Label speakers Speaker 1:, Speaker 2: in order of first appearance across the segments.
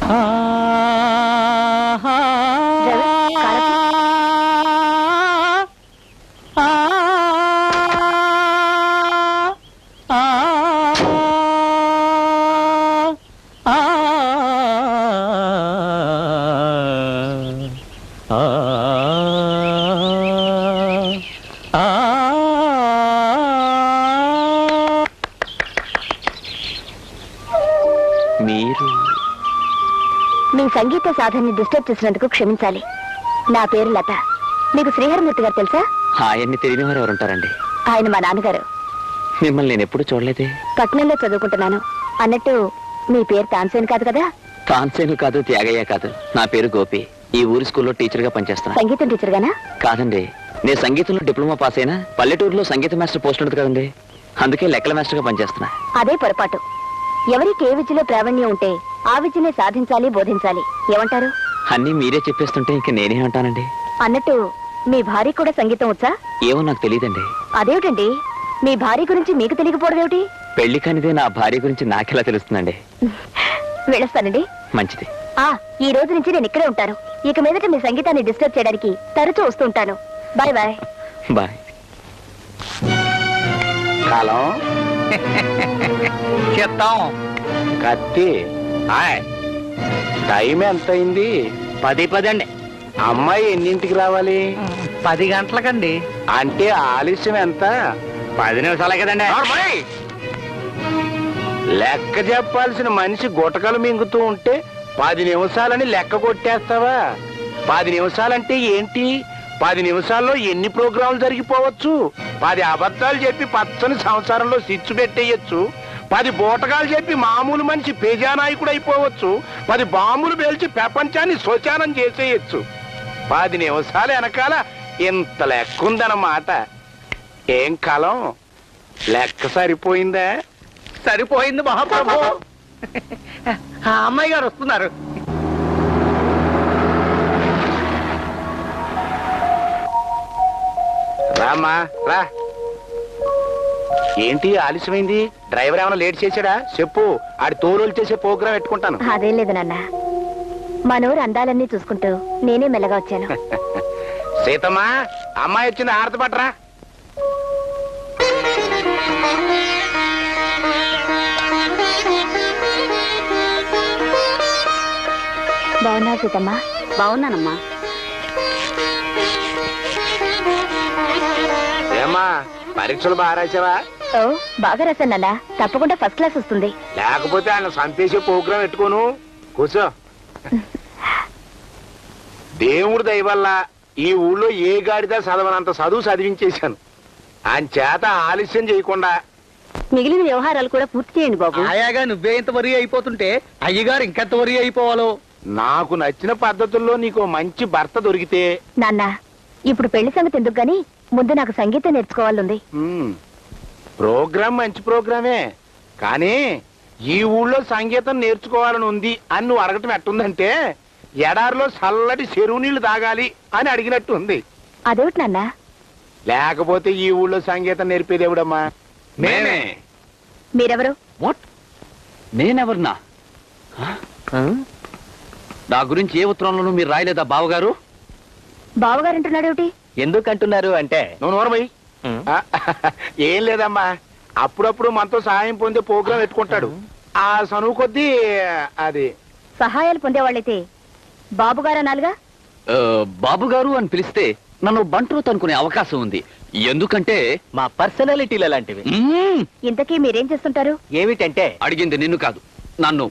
Speaker 1: మీ సంగీత సాధనని disturb చేసినందుకు క్షమించాలి. నా పేరు లత. మీకు శ్రీహరిమూర్తి గారు తెలుసా?
Speaker 2: ఆయన్ని తెలియని వారు ఎవరుంటారండి?
Speaker 1: ఆయన మా నాన్నగారు.
Speaker 2: మిమ్మల్ని నేను ఎప్పుడు చూడలేదే.
Speaker 1: పట్నంలో చదువుకుంటున్నాను. అన్నట్టు మీ పేరు తాన్సేన్ కాదు కదా?
Speaker 2: తాన్సేను కాదు, త్యాగయ్య కాదు. నా పేరు గోపి. ఈ ఊరి స్కూల్లో టీచర్ గా పనిచేస్తున్నా.
Speaker 1: సంగీతం టీచర్ గానా?
Speaker 2: కాదండి, నేను సంగీతంలో డిప్లొమా పాస్ అయినా పల్లెటూరులో సంగీత మాస్టర్ పోస్ట్ ఉంటుంది కదండి, అందుకే లెక్కల మాస్టర్ గా పనిచేస్తున్నా.
Speaker 1: అదే పొరపాటు. ఎవరికి ఏ విద్యలో ప్రావీణ్యం ఉంటే ఆ విద్యనే సాధించాలి, బోధించాలి. ఏమంటారు?
Speaker 2: అన్నీ మీరే చెప్పేస్తుంటే ఇంక నేనే అంటానండి.
Speaker 1: అన్నట్టు మీ భార్య కూడా సంగీతం వచ్చా?
Speaker 2: ఏమో నాకు తెలియదండి.
Speaker 1: అదేమిటండి, మీ భార్య గురించి మీకు తెలియకపోవడం ఏమిటి?
Speaker 2: పెళ్లి కానిదే నా భార్య గురించి నాకెలా తెలుస్తుందండి?
Speaker 1: వెళ్ళొస్తానండి.
Speaker 2: మంచిది.
Speaker 1: ఈ రోజు నుంచి నేను ఇక్కడే ఉంటాను. ఇక మీదట మీ సంగీతాన్ని డిస్టర్బ్ చేయడానికి తరచూ వస్తూ ఉంటాను. Bye bye.
Speaker 2: బాయ్.
Speaker 3: కాలం
Speaker 4: చెప్తాం.
Speaker 3: కత్తి టైం ఎంత అయింది?
Speaker 4: 10 అండి.
Speaker 3: అమ్మాయి ఎన్నింటికి రావాలి?
Speaker 4: 10 గంటలకండి.
Speaker 3: అంటే ఆలస్యం ఎంత?
Speaker 4: 10 నిమిషాలే కదండి.
Speaker 3: లెక్క చెప్పాల్సిన మనిషి గుటకలు మింగుతూ ఉంటే 10 నిమిషాలని లెక్క కొట్టేస్తావా? 10 నిమిషాలంటే ఏంటి? 10 నిమిషాల్లో ఎన్ని ప్రోగ్రాంలు జరిగిపోవచ్చు. 10 అబద్ధాలు చెప్పి పచ్చని సంసారంలో సిచ్చు పెట్టేయచ్చు. 10 బోటకాలు చెప్పి మామూలు మనిషి పేజానాయకుడు అయిపోవచ్చు. 10 బాంబులు పేల్చి ప్రపంచాన్ని శోచానం చేసేయచ్చు. 10 నిమిషాలు వెనకాల ఇంత లెక్క ఉందన్నమాట. ఏం కాలం, లెక్క సరిపోయిందా?
Speaker 4: సరిపోయింది మహాప్రభు. ఆ అమ్మాయి గారు వస్తున్నారు.
Speaker 3: రామ్మా రా. ఏంటి ఆలస్యమైంది? డ్రైవర్ ఏమైనా లేట్ చేశాడా చెప్పు. ఆడి తోలు చేసే ప్రోగ్రాం పెట్టుకుంటాను.
Speaker 1: అదేం లేదు నాన్న, మనూరు అందాలన్నీ చూసుకుంటూ నేనే మెల్లగా వచ్చాను.
Speaker 3: సీతమ్మా, అమ్మాయి వచ్చింది, ఆరతి పట్టరా.
Speaker 1: బాగున్నా సీతమ్మా? బాగున్నానమ్మా.
Speaker 3: ఏమ్మా, పరీక్షలు బాగా రాసావా?
Speaker 1: ఓ, బాగా రాశాను నాన్న. తప్పకుండా ఫస్ట్ క్లాస్ వస్తుంది.
Speaker 3: లేకపోతే ఆయన చంపేసే ప్రోగ్రాం పెట్టుకోను. కూర్చో. దేవుడి దయ వల్ల ఈ ఊళ్ళో ఏ గాడిద చదవనంత చదువు చదివించేశాను. ఆయన చేత ఆలస్యం చేయకుండా
Speaker 1: మిగిలిన వ్యవహారాలు కూడా పూర్తి చేయండి బాబు.
Speaker 4: ఆయాగా నువ్వే ఇంత వరి అయిపోతుంటే అయ్యగారు ఇంకెంత వరి అయిపోవాలో.
Speaker 3: నాకు నచ్చిన పద్ధతుల్లో నీకు మంచి భర్త దొరికితే.
Speaker 1: నాన్న, ఇప్పుడు పెళ్లి సంగతి ఎందుకు గాని ముందు నాకు సంగీతం నేర్చుకోవాలంది.
Speaker 3: ప్రోగ్రాం మంచి ప్రోగ్రామే, కానీ ఈ ఊళ్ళో సంగీతం నేర్చుకోవాలని ఉంది అని నువ్వు అడగటం ఎట్టుందంటే ఎడారిలో చల్లటి చెరువు నీళ్లు తాగాలి అని అడిగినట్టు ఉంది.
Speaker 1: అదేమిటి నాన్న?
Speaker 3: లేకపోతే ఈ ఊళ్ళో సంగీతం నేర్పేదేవుడమ్మా మేమే.
Speaker 1: మీరెవరు?
Speaker 2: వాట్? నేనెవరన్నా? నా గురించి ఏ ఉత్తరంలోనూ మీరు రాయలేదా బావగారు?
Speaker 1: బావగారంటున్నాడేమిటి?
Speaker 4: ఎందుకంటున్నారు అంటే,
Speaker 3: నువ్వు నోరమై. ఏం లేదమ్మా, అప్పుడప్పుడు మనతో సహాయం పొందే ప్రోగ్రాం పెట్టుకుంటాడు. ఆ చనువు కొద్దీ అది.
Speaker 1: సహాయాలు పొందేవాళ్ళైతే బాబుగారు అనాలిగా.
Speaker 2: బాబుగారు అని పిలిస్తే నన్ను బంట్రోత్ అనుకునే అవకాశం ఉంది. ఎందుకంటే
Speaker 4: మా పర్సనాలిటీలు అలాంటివి.
Speaker 1: ఇంతకీ మీరేం చేస్తుంటారు?
Speaker 4: ఏమిటంటే,
Speaker 2: అడిగింది నిన్ను కాదు, నన్ను.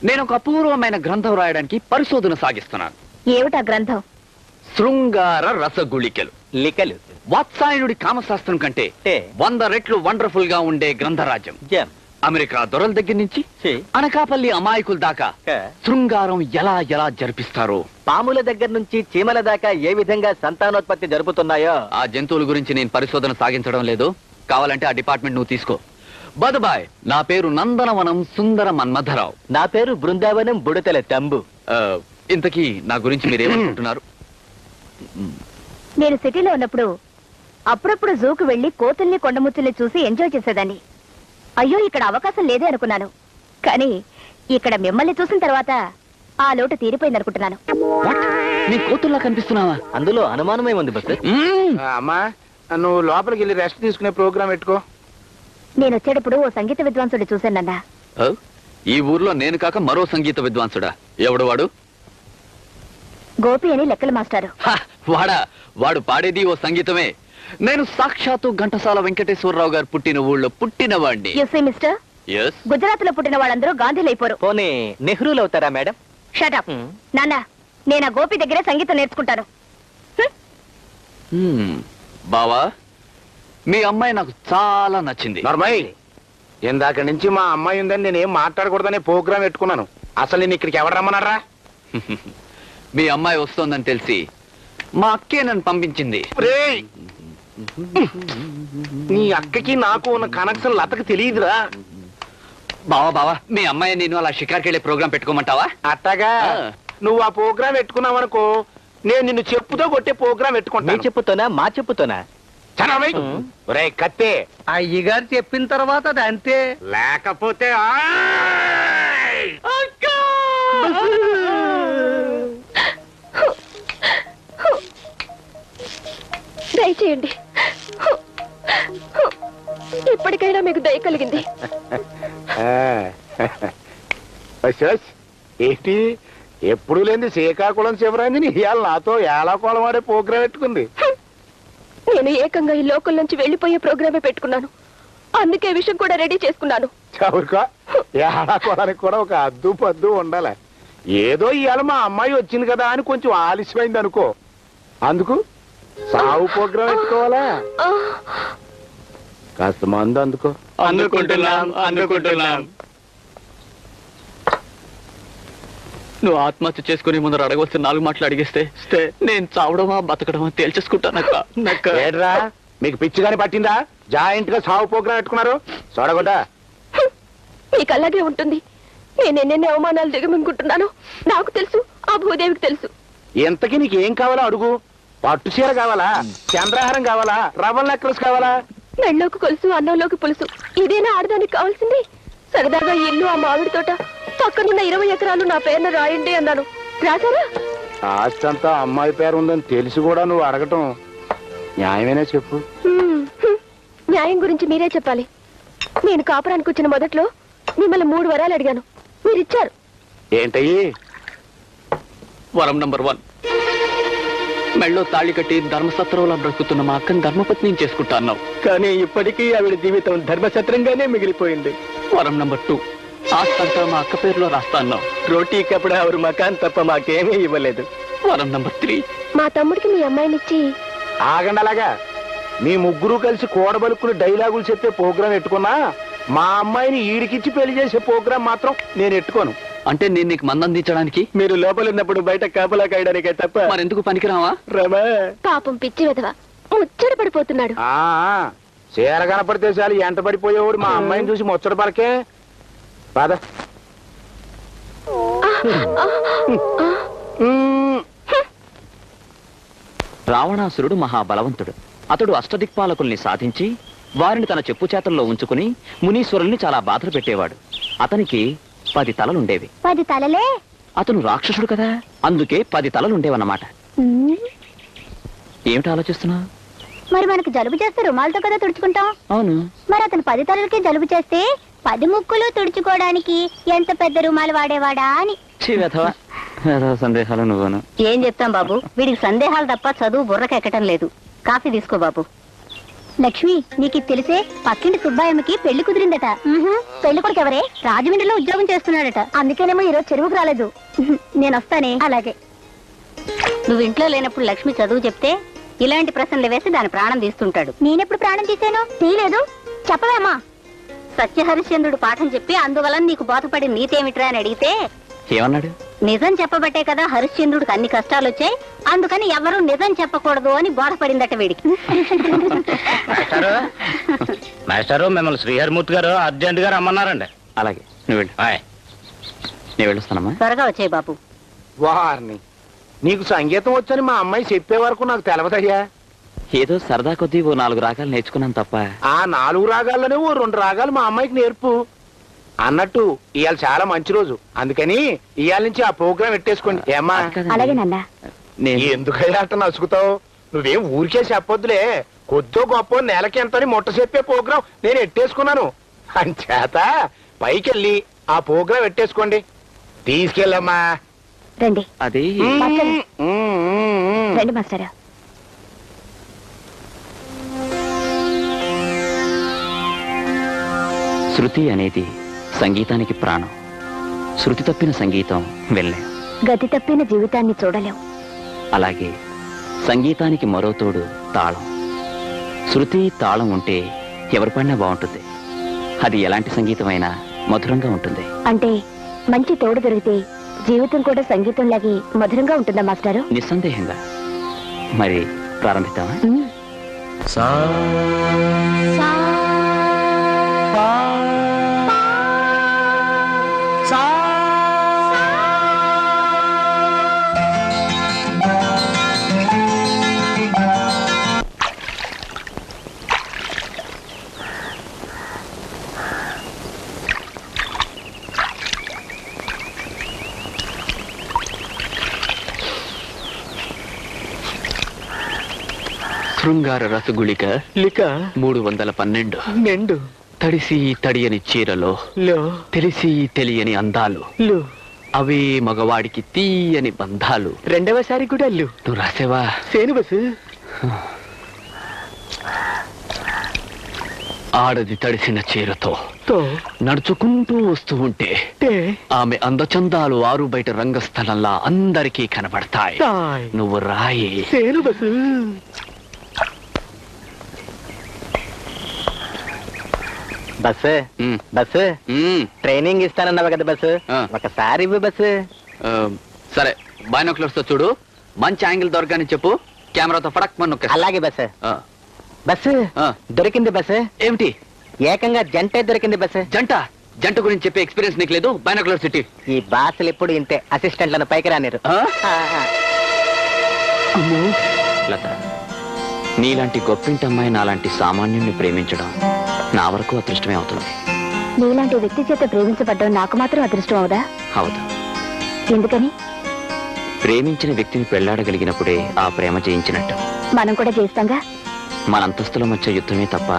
Speaker 2: నేను ఒక అపూర్వమైన గ్రంథం రాయడానికి పరిశోధన సాగిస్తున్నాను.
Speaker 1: ఏమిటా గ్రంథం?
Speaker 2: శృంగార రసగుళికలు.
Speaker 4: లికలు.
Speaker 2: వాత్సాయనుడి కామశాస్త్రం కంటే 100 రెట్లు వండర్ఫుల్ గా ఉండే గ్రంథరాజ్యం. అమెరికా దొరల దగ్గర నుంచి అనకాపల్లి అమాయకుల దాకా శృంగారం ఎలా ఎలా జరిపిస్తారో,
Speaker 4: పాముల దగ్గర నుంచి చీమల దాకా ఏ విధంగా సంతానోత్పత్తి జరుపుతున్నాయో
Speaker 2: ఆ జంతువుల గురించి నేను పరిశోధన సాగించడం లేదు. కావాలంటే ఆ డిపార్ట్మెంట్ నువ్వు తీసుకో. బదుబాయ్, నా పేరు నందనవనం సుందర మన్మథరావు.
Speaker 4: నా పేరు బృందావనం బుడతల తంబు.
Speaker 2: ఇంతకీ నా గురించి మీరేమనుకుంటున్నారు?
Speaker 1: నేను సిటీలో ఉన్నప్పుడు అప్పుడప్పుడు జూకు వెళ్లి కోతుల్ని కొండముచ్చుల్ని చూసి ఎంజాయ్ చేసేదాన్ని. అయ్యో, ఇక్కడ అవకాశం లేదే అనుకున్నాను. కానీ ఇక్కడ మిమ్మల్ని చూసిన తర్వాత ఆ లోటు తీరిపోయింది అనుకుంటున్నాను.
Speaker 2: వాట్? నీ కూతుర్లా కనిపిస్తున్నావా?
Speaker 4: అందులో అనుమానమే ఉంది బస్.
Speaker 3: అమ్మా నువ్వు లోపలికి వెళ్ళి రెస్ట్ తీసుకునే ప్రోగ్రామ్ పెట్టుకో.
Speaker 1: నేను వచ్చేటప్పుడు ఓ సంగీత విద్వాంసుడు చూశానన్నా.
Speaker 2: ఓ, ఈ ఊర్లో నేను కాక మరో సంగీత విద్వాంసుడా? ఎవడు వాడు?
Speaker 1: గోపి అని లెక్కల మాస్టారు.
Speaker 2: హ, వాడు పాడేది ఓ సంగీతమే. నేను సాక్షాత్తు ఘంటసాల వెంకటేశ్వరరావు గారు పుట్టిన ఊళ్ళో పుట్టినవాడిని.
Speaker 1: యు సీ మిస్టర్,
Speaker 2: ఎస్.
Speaker 1: గుజరాత్ లో పుట్టిన వాళ్ళందరూ గాంధీలు అయిపోరు.
Speaker 4: పోనీ నెహ్రూలు అవుతారా మేడం?
Speaker 1: షటప్. నాన్న, నేను ఆ గోపి దగ్గరే సంగీతం నేర్చుకుంటాను.
Speaker 2: బావా, మీ అమ్మాయి నాకు చాలా నచ్చింది.
Speaker 3: నర్మయ్, ఇందాక నుంచి మా అమ్మాయి ఉందని నేనేం మాట్లాడకూడదనే ప్రోగ్రామ్ పెట్టుకున్నాను. అసలు నేను ఇక్కడికి ఎవరు రమ్మన్నారా?
Speaker 2: మీ అమ్మాయి వస్తోందని తెలిసి మా అక్కే నన్ను పంపించింది.
Speaker 3: రేయ్, నీ అక్కకి నాకు ఉన్న కనెక్షన్ లతకి తెలియదురా.
Speaker 2: బావా, మీ అమ్మాయి నేను అలా షికార్కి వెళ్ళే ప్రోగ్రామ్ పెట్టుకోమంటావా?
Speaker 3: అట్టగా నువ్వు ఆ ప్రోగ్రామ్ పెట్టుకున్నావనుకో, నేను నిన్ను చెప్పుతో కొట్టే ప్రోగ్రామ్
Speaker 4: మీ
Speaker 3: పెట్టుకుంటాను.
Speaker 4: చెప్పుతోనా మా చెప్పుతోనా?
Speaker 3: చనమై, ఒరేయ్ కత్తే,
Speaker 5: అయ్యగారు చెప్పిన తర్వాత అది అంతే.
Speaker 3: లేకపోతే ఆయ్!
Speaker 1: దయచేయండి, ఇప్పటికైనా మీకు దయ కలిగింది.
Speaker 3: అశ్శ్, ఏంటి ఎప్పుడు లేని శ్రీకాకుళం శివరాంజని ఇవాళ నాతో ఏలాకోళం ఆడే ప్రోగ్రాం పెట్టుకుంది.
Speaker 1: నేను ఏకంగా ఈ లోకల్ నుంచి వెళ్లిపోయే ప్రోగ్రామే పెట్టుకున్నాను. అందుకే విషయం కూడా రెడీ చేసుకున్నాను.
Speaker 3: చౌరుకో, ఏలాకోళానికి కూడా ఒక అద్దు పద్దు ఉండాలి. ఏదో ఇవాళ మా అమ్మాయి వచ్చింది కదా అని కొంచెం ఆలస్యమైంది అనుకో, అందుకు సాగు ప్రోగ్రాం పెట్టుకోవాలా? కాస్త మందు అందుకో.
Speaker 2: అందుకుంటున్నాం. నువ్వు ఆత్మహత్య చేసుకునే ముందర అడగవలసిన 4 మాటలు అడిగేస్తే నేను చావడమా బతకడమా తేల్చేసుకుంటానక్క.
Speaker 3: ఏడ్రా, మీకు పిచ్చిగాని పట్టిందా? జాయింట్ గా సాగు ప్రోగ్రాం పెట్టుకున్నారు. చూడగొడ్డా,
Speaker 1: మీకు అలాగే ఉంటుంది. నేను ఎన్నెన్ని అవమానాలు దిగమింగుంటున్నాను నాకు తెలుసు, ఆ భూదేవికి తెలుసు.
Speaker 3: ఇంతకీ నీకు ఏం కావాలో అడుగు. పట్టు చీర కావాలా, చంద్రహారం కావాలా, రవ్వల నెక్లెస్ కావాలా?
Speaker 1: మెళ్ళలోకి కొలుసు, అన్నంలోకి పులుసు, ఇదేనా ఆడదానికి కావాల్సింది? సరదాగా ఇల్లు, ఆ మామిడి తోట, పక్కనున్న 20 ఎకరాలు నా పేరున రాయండి అన్నాను. రాశారా?
Speaker 3: ఆస్తి అంతా అమ్మాయి పేరు ఉందని తెలిసి కూడా నువ్వు అడగటం న్యాయమేనా చెప్పు.
Speaker 1: న్యాయం గురించి మీరే చెప్పాలి. నేను కాపురానికి వచ్చిన మొదట్లో మిమ్మల్ని 3 వరాలు అడిగాను, మీరిచ్చారు.
Speaker 3: ఏంటయ్యి?
Speaker 2: వరం నంబర్ 1, మెళ్ళో తాళి కట్టి ధర్మసత్రంలో బ్రతుకుతున్న మా అక్కని ధర్మపత్ని చేసుకుంటా అన్నావు.
Speaker 4: కానీ ఇప్పటికీ ఆవిడ జీవితం ధర్మసత్రంగానే మిగిలిపోయింది.
Speaker 2: వరం నంబర్ 2, ఆస్తంతా మా అక్క పేరులో రాస్తా అన్నావు.
Speaker 4: రోటీ కప్పుడు ఆవిడ మకాన్ తప్ప మాకేమీ ఇవ్వలేదు.
Speaker 2: వరం నంబర్ 3,
Speaker 1: మా తమ్ముడికి మీ అమ్మాయినిచ్చి.
Speaker 3: ఆగండి అలాగా. మీ ముగ్గురు కలిసి కూడబలుక్కుని డైలాగులు చెప్పే ప్రోగ్రాం పెట్టుకున్నా, మా అమ్మాయిని ఈడికిచ్చి పెళ్లి చేసే ప్రోగ్రాం మాత్రం నేను ఎట్టుకోను.
Speaker 2: అంటే నేను నీకు మందందించడానికి?
Speaker 4: మీరు లోపల ఉన్నప్పుడు బయట కాపలా కాయడానికే తప్ప
Speaker 2: మరెందుకు పనికిరావా?
Speaker 4: రమా,
Speaker 1: పాపం పిచ్చి విధవ ముచ్చట పడిపోతున్నాడు.
Speaker 3: చీర కనపడితే చాలు ఎంట పడిపోయేవాడు మా అమ్మాయిని చూసి ముచ్చట పలకే. పద.
Speaker 6: రావణాసురుడు మహాబలవంతుడు. అతడు అష్టదిక్పాలకుల్ని సాధించి వారిని తన చెప్పు చేతల్లో ఉంచుకుని మునీశ్వరుల్ని చాలా బాధలు పెట్టేవాడు. అతనికి 10 తలలుండేవి.
Speaker 1: 10 తలలే?
Speaker 6: అతను రాక్షసుడు కదా, అందుకే 10 తలలుండేవన్నమాట. ఏమిటి ఆలోచిస్తున్నా?
Speaker 1: మరి మనకు జలుబు చేస్తే రుమాలతో కదా తుడుచుకుంటాం.
Speaker 6: అవును.
Speaker 1: మరి అతను 10 తలలకి జలుబు చేస్తే 10 ముక్కులు తుడుచుకోవడానికి ఎంత పెద్ద రుమాలు వాడేవాడా అని.
Speaker 6: సందేహాలు నువ్వును.
Speaker 1: ఏం చెప్తాం బాబు, వీడికి సందేహాలు తప్ప చదువు బుర్రకెక్కటం లేదు. కాఫీ తీసుకో బాబు. లక్ష్మి, నీకు ఇది తెలిసే? పక్కింటి సుబ్బాయమ్మకి పెళ్లి కుదిరిందట. పెళ్లి కొడుకు ఎవరే? రాజమండ్రిలో ఉద్యోగం చేస్తున్నాడట. అందుకేనేమో ఈరోజు చెరువుకు రాలేదు. నేను వస్తానే. అలాగే. నువ్వు ఇంట్లో లేనప్పుడు లక్ష్మి చదువు చెప్తే ఇలాంటి ప్రశ్నలు వేసి దాని ప్రాణం తీస్తుంటాడు. నేనెప్పుడు ప్రాణం తీసాను? తీయలేదు. చెప్పవేమ్మా. సత్యహరిశ్చంద్రుడు పాఠం చెప్పి అందువలన నీకు బోధపడి నీతేమిట్రా అని అడిగితే
Speaker 6: ఏమన్నాడు?
Speaker 1: నిజం చెప్పబట్టే కదా హరిశ్చంద్రుడికి అన్ని కష్టాలు వచ్చాయి, అందుకని ఎవరూ నిజం చెప్పకూడదు అని బోధపడిందట వీడికి.
Speaker 3: మాస్టారు, మిమ్మల్ని శ్రీహరిమూర్తి గారు అర్జెంట్ గా రమ్మన్నారండి.
Speaker 6: అలాగే, నువ్వు వెళ్ళు. నేను వెళ్ళొస్తానమ్మా.
Speaker 1: త్వరగా వచ్చాయి బాబు.
Speaker 3: వారిని, నీకు సంగీతం వచ్చని మా అమ్మాయి చెప్పే వరకు నాకు తెలవదయ్యా.
Speaker 6: ఏదో సరదా కొద్దీ ఓ 4 రాగాలు నేర్చుకున్నాను తప్ప.
Speaker 3: ఆ 4 రాగాల్లోనే ఓ 2 రాగాలు మా అమ్మాయికి నేర్పు. అన్నట్టు ఇవాళ చాలా మంచి రోజు, అందుకని ఇవాళ నుంచి ఆ ప్రోగ్రాం పెట్టేసుకోండి. ఏమ్మా?
Speaker 1: అలాగే నాన్న.
Speaker 6: నేను
Speaker 3: ఎందుకయ్యా అట్ట నసుకుతావు? నువ్వేం ఊరికే చెప్పొద్దులే. కొద్దో గొప్ప నెలకి ఎంతని ముట్ట చెప్పే ప్రోగ్రాం నేను ఎట్టేసుకున్నాను. అంచేత పైకెళ్ళి ఆ ప్రోగ్రాం పెట్టేసుకోండి. తీసుకెళ్ళమ్మా.
Speaker 1: రండి
Speaker 6: అది
Speaker 1: మాస్టర్. రండి మాస్టర్.
Speaker 6: శృతి అనేది సంగీతానికి ప్రాణం. శృతి తప్పిన సంగీతం వెళ్ళలేం.
Speaker 1: గతి తప్పిన జీవితాన్ని చూడలేం.
Speaker 6: అలాగే సంగీతానికి మరో తోడు తాళం. శృతి తాళం ఉంటే ఎవరి పడినా బాగుంటుంది. అది ఎలాంటి సంగీతమైనా మధురంగా ఉంటుంది.
Speaker 1: అంటే మంచి తోడు దొరికితే జీవితం కూడా సంగీతంలాగే మధురంగా ఉంటుందా మాస్టారు?
Speaker 6: నిస్సందేహంగా. మరి ప్రారంభిద్దామా? శృంగార రసగుళిక
Speaker 4: లిక
Speaker 6: 312
Speaker 4: నిండు
Speaker 6: తడిసి తడియని చీరలో
Speaker 4: లో
Speaker 6: తెలిసి తెలియని అందాలు,
Speaker 4: లు
Speaker 6: అవే మగవాడికి తీయని బంధాలు.
Speaker 4: రెండవసారి కూడా లు.
Speaker 6: నువ్వు రాసేవా?
Speaker 4: సేను బస్సు.
Speaker 6: ఆడది తడిసిన చీరతో
Speaker 4: తో
Speaker 6: నడుచుకుంటూ వస్తూ ఉంటే
Speaker 4: టే
Speaker 6: ఆమె అందచందాలు ఆరు బయట రంగస్థలంలా అందరికీ కనబడతాయి.
Speaker 4: తాయ్
Speaker 6: నువ్వు రాయి.
Speaker 4: సేను బస్సు. బస్సు
Speaker 6: ఉమ్,
Speaker 4: బస్సు
Speaker 6: ఉమ్,
Speaker 4: ట్రైనింగ్ ఇస్తానన్నావు కదా బస్సు.
Speaker 6: ఆ.
Speaker 4: ఒకసారి ఇవ్వు బస్సు.
Speaker 6: ఆ, సరే బైనాక్యులర్స్ తో చూడు. మంచి యాంగిల్ దొరకని చెప్పు. కెమెరాతో ఫడక్ మన
Speaker 4: అలాగే బస్సు. బస్సు
Speaker 6: ఆ.
Speaker 4: దొరికింది బస్సు.
Speaker 6: ఏమిటి
Speaker 4: ఏకంగా జంటే దొరికింది బస్సు.
Speaker 6: జంట? జంట గురించి చెప్పే ఎక్స్పీరియన్స్ నీకు లేదు? Binocular city.
Speaker 4: ఈ బాసులు ఎప్పుడు ఇంతే, అసిస్టెంట్లను పైకి రానిరు.
Speaker 6: లత, నీలాంటి గొప్పింటి అమ్మాయి నాలాంటి సామాన్యుణ్ణి ప్రేమించడం నా వరకు అదృష్టమే అవుతుంది.
Speaker 1: నీలాంటి వ్యక్తి చేత ప్రేమించబడ్డం నాకు మాత్రం అదృష్టం అవుదా?
Speaker 6: అవును.
Speaker 1: ఎందుకని?
Speaker 6: ప్రేమించిన వ్యక్తిని పెళ్లాడగలిగినప్పుడే ఆ ప్రేమ జయించినట్టు.
Speaker 1: మనం కూడా చేస్తాంగా.
Speaker 6: మన అంతస్తుల మధ్య యుద్ధమే తప్ప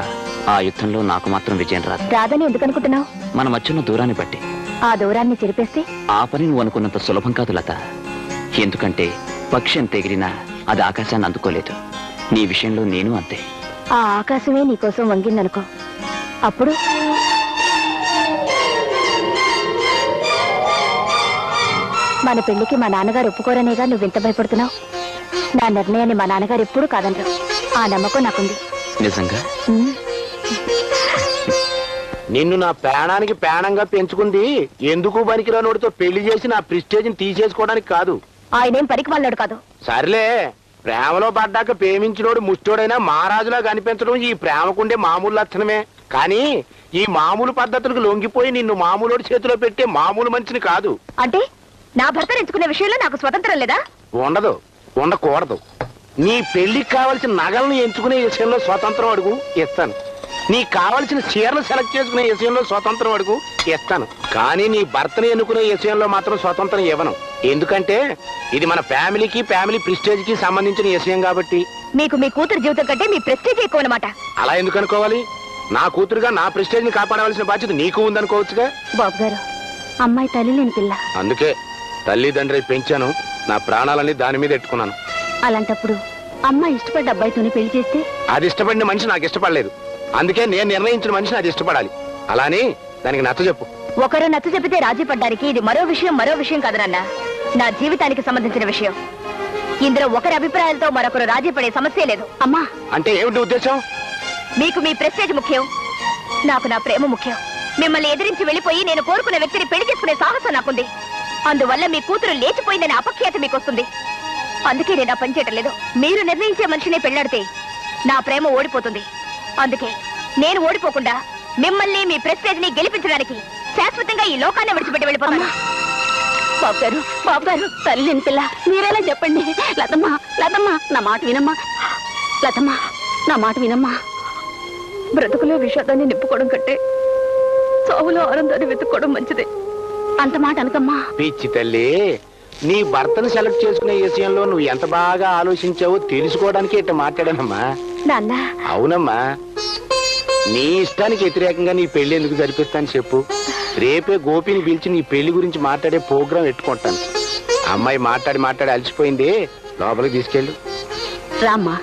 Speaker 6: ఆ యుద్ధంలో నాకు మాత్రం విజయం రాదు.
Speaker 1: రాదని ఎందుకు అనుకుంటున్నావు?
Speaker 6: మన మధ్యన దూరాన్ని బట్టి.
Speaker 1: ఆ దూరాన్ని చెరిపేస్తే
Speaker 6: ఆ పని నువ్వు అనుకున్నంత సులభం కాదు లత. ఎందుకంటే పక్షి ఎంత ఎగిరినా అది ఆకాశాన్ని అందుకోలేదు. నీ విషయంలో నేను అంతే.
Speaker 1: ఆ ఆకాశమే నీకోసం వంగిందనుకో, అప్పుడు మన పెళ్లికి మా నాన్నగారు ఒప్పుకోరనేగా నువ్వు ఇంత భయపడుతున్నావు. నా నిర్ణయాన్ని మా నాన్నగారు ఎప్పుడూ కాదనరు. ఆ నమ్మకం నాకుంది.
Speaker 6: నిజంగా?
Speaker 1: ఉమ్.
Speaker 3: నిన్ను నా ప్రాణానికి ప్రాణంగా పెంచుకుంది ఎందుకు పనికిరానోడితో పెళ్లి చేసి నా ప్రిస్టేజ్ని తీసేసుకోవడానికి కాదు.
Speaker 1: ఆయనేం పనికి వాళ్ళాడు కాదు.
Speaker 3: సర్లే, ప్రేమలో పడ్డాక ప్రేమించినోడు ముష్టోడైనా మహారాజులా కనిపించడం ఈ ప్రేమకుండే మామూలు లక్షణమే. కానీ ఈ మామూలు పద్ధతులకు లొంగిపోయి నిన్ను మామూలోడి చేతిలో పెట్టే మామూలు మనిషిని కాదు.
Speaker 1: అంటే నా భర్త ఎంచుకునే విషయంలో నాకు స్వతంత్రం లేదా?
Speaker 3: ఉండదు, ఉండకూడదు. నీ పెళ్లికి కావలసిన నగలను ఎంచుకునే విషయంలో స్వతంత్రం అడుగు, ఇస్తాను. నీకు కావలసిన చీరలు సెలెక్ట్ చేసుకునే విషయంలో స్వతంత్రం అడుగు, ఇస్తాను. కానీ నీ భర్తని ఎన్నుకునే విషయంలో మాత్రం స్వతంత్రం ఇవ్వను. ఎందుకంటే ఇది మన ఫ్యామిలీకి, ఫ్యామిలీ ప్రిస్టేజ్ కి సంబంధించిన విషయం కాబట్టి.
Speaker 1: మీకు మీ కూతురు జీవితం కంటే మీ ప్రెస్టేజ్ ఎక్కువ అన్నమాట.
Speaker 3: అలా ఎందుకు అనుకోవాలి? నా కూతురుగా నా ప్రెస్టేజ్ ని కాపాడవలసిన బాధ్యత నీకు ఉందనుకోవచ్చుగా.
Speaker 1: బాబు గారు, అమ్మాయి తల్లి లేని పిల్ల.
Speaker 3: అందుకే తల్లిదండ్రి పెంచాను, నా ప్రాణాలన్నీ దాని మీద ఎట్టుకున్నాను.
Speaker 1: అలాంటప్పుడు అమ్మాయి ఇష్టపడ్డ అబ్బాయితోనే పెళ్లి చేస్తే?
Speaker 3: అది ఇష్టపడిన మనిషి నాకు ఇష్టపడలేదు. అందుకే నేను నిర్ణయించిన మనిషిని అది ఇష్టపడాలి. అలానే దానికి నచ్చ చెప్పు.
Speaker 1: ఒకరు నచ్చ చెప్పితే రాజీ పడ్డానికి ఇది మరో విషయం కాదు నాన్న. నా జీవితానికి సంబంధించిన విషయం. ఇందులో ఒకరి అభిప్రాయాలతో మరొకరు రాజీ పడే సమస్య లేదు. అమ్మా,
Speaker 3: అంటే ఏమిటి ఉద్దేశం?
Speaker 1: మీకు మీ ప్రెస్టేజ్ ముఖ్యం, నాకు నా ప్రేమ ముఖ్యం. మిమ్మల్ని ఎదిరించి వెళ్ళిపోయి నేను కోరుకున్న వ్యక్తిని పెళ్లి చేసుకునే సాహసం నాకుంది. అందువల్ల మీ కూతురు లేచిపోయిందనే అపఖ్యాతి మీకు వస్తుంది. అందుకే నేను ఆ పని చేయటం లేదు. మీరు నిర్ణయించే మనిషినే పెళ్లాడితే నా ప్రేమ ఓడిపోతుంది. అందుకే నేను ఓడిపోకుండా మిమ్మల్ని మీ ప్రెస్టేజ్ ని గెలిపించడానికి శాశ్వతంగా ఈ లోకాన్ని విడిచిపెట్టి వెళ్ళిపోతాను. బాబు గారు, తల్లి పిల్ల మీరేలా చెప్పండి. లతమ్మ నా మాట వినమ్మా. లతమ్మ నా మాట వినమ్మా. బ్రతుకులో విషాదాన్ని నింపుకోవడం కంటే చావులో ఆనందాన్ని వెతుక్కోవడం మంచిదే. అంత మాట అనకమ్మా.
Speaker 3: పిచ్చి తల్లి, నీ భర్తను సెలెక్ట్ చేసుకునే విషయంలో నువ్వు ఎంత బాగా ఆలోచించావో తెలుసుకోవడానికి ఇట్లా మాట్లాడానమ్మా.
Speaker 1: నాన్న.
Speaker 3: అవునమ్మా, నీ ఇష్టానికి వ్యతిరేకంగా నీ పెళ్లి ఎందుకు జరిపిస్తాను చెప్పు. రేపే గోపిని పిలిచి నీ పెళ్లి గురించి మాట్లాడే ప్రోగ్రాం పెట్టుకుంటాను. అమ్మాయి మాట్లాడి అలసిపోయింది, లోపలికి తీసుకెళ్ళు.
Speaker 1: రామ్మా.